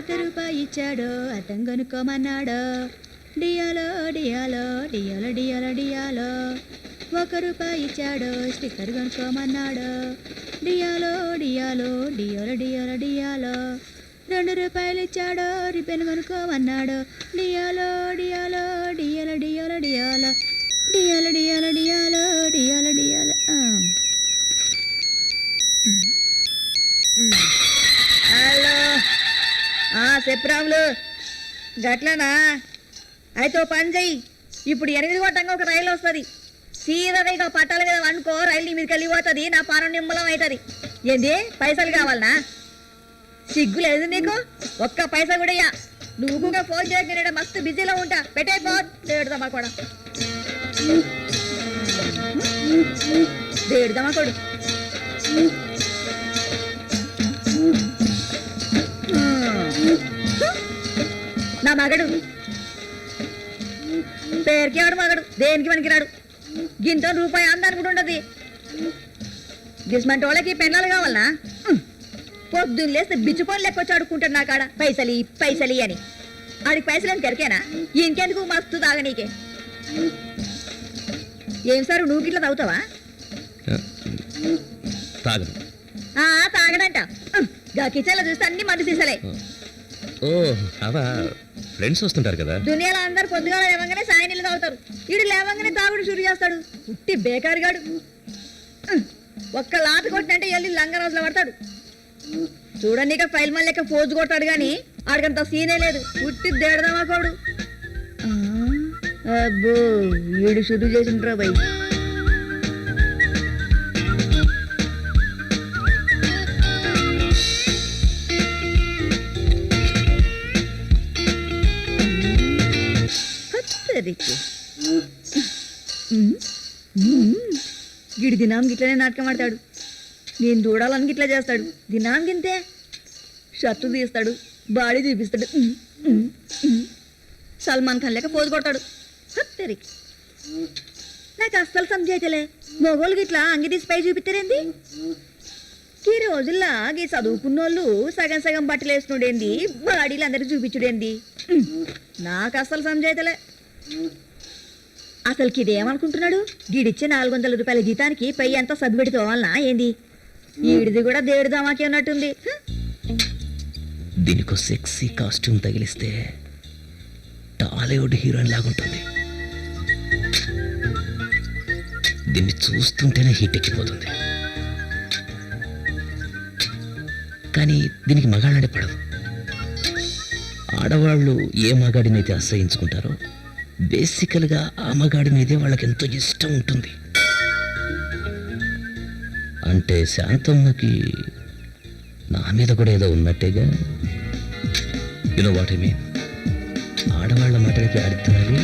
రూపాయి ఇచ్చాడో అర్థం కొనుక్కోమన్నాడో డియాలో డియాలో డియాలో డియాలో డియాలో రూపాయి ఇచ్చాడో స్టిక్కర్ కొనుక్కోమన్నాడో డియాలో డియాలో డియాలో డియాలో డియాలో రూపాయలు ఇచ్చాడో రిపెన్ కొనుక్కోమన్నాడో డియాలో డియాలో డియాలో డియాలో డియాలో డియాలో డియాలో డియాలో డియాలో డియాలో హలో చెప్పరాములు గట్లనా అయితే ఓ పని చెయ్యి ఇప్పుడు 8 గంటంగా ఒక రైలు వస్తుంది సీదా ఇక పట్టాల మీద అనుకో రైలు మీదకి వెళ్ళిపోతుంది నా పానం నిమ్మలం అవుతుంది ఏంది పైసలు కావాలనా సిగ్గు లేదు నీకు ఒక్క పైసా కూడా ఇయ్యా నువ్వుగా ఫోన్ చేయక మస్తు బిజీలో ఉంటా పెట్టేద్దామా కూడా దేడుదామా కొడు నా మగడు పేరుకి ఆడు మగడు దేనికి పనికిరాడు గింతో రూపాయి అందనుకుంటుంటది గిస్మంటి వాళ్ళకి పెన్నాలు కావాలనా పొద్దున్న లేస్తే బిచ్చు పనులు లెక్కొచ్చి ఆడుకుంటాడు నా కాడ పైసలి అని ఆడికి పైసలు కెరికేనా ఇంకెందుకు మస్తు తాగనీకే ఏం సార్ నువ్వు గిట్లా తాగుతావా తాగడంట గా కిచెన్లో చూస్తే అన్ని మంది సీసలే ఫ్రెండ్స్ వస్తుంటారు కదా దునియాలో అందరు పొద్దుగా లేవంగానే సాయ నీళ్ళు తాగుతారు వీడు లేవంగానే తాగుడు షురు చేస్తాడు ఉట్టి బేకారిగాడు ఒక్క లాత కొట్టినంటే వెళ్ళి లంగరాజులో పడతాడు చూడండి ఇక ఫైల్ మళ్ళీ లెక్క పోజు కొట్టాడు గాని ఆడికంత సీనే లేదు ఉట్టి దేడదామా కోడు అబ్బో వీడు షురు చేసిండ్రా బై గిడి దినాం గిట్లనే నాటకం ఆడతాడు నేను చూడాలని గిట్లా చేస్తాడు దినాం గింతే షర్టు తీస్తాడు బాడీ చూపిస్తాడు సల్మాన్ ఖాన్ లెక్క పోజు కొడతాడు నాకు అస్సలు సంజాయితలే మొగోళ్ళు గిట్లా అంగి తీసి పై చూపిస్తారేంది ఈ రోజుల్లో ఈ చదువుకున్నోళ్ళు సగం సగం బట్టలు వేసుకునేంది బాడీలు అందరికి చూపించుడేంది నాకు అస్సలు సంజాయితలే అసలుకి ఇదేమనుకుంటున్నాడు గీడిచ్చే 400 రూపాయల జీతానికి పై అంతా సబ్బు తోవాలనా ఏంది ఈడిది కూడా దేవుడి దమాకి ఉన్నట్టుంది దీనికో సెక్సీ కాస్ట్యూమ్ తగిలిస్తే టాలీవుడ్ హీరోయిన్ లాగుంటుంది దీన్ని చూస్తుంటేనే హీట్ ఎక్కిపోతుంది కానీ దీనికి మగాళ్ళంటే పడదు ఆడవాళ్ళు ఏ మగాడినైతే అసహించుకుంటారో బేసికల్గా ఆ మగాడి మీదే వాళ్ళకి ఎంతో ఇష్టం ఉంటుంది అంటే శాంతమ్మకి నా మీద కూడా ఏదో ఉన్నట్టేగా you know what I mean ఆడవాళ్ళ మాటలకి అర్థాలు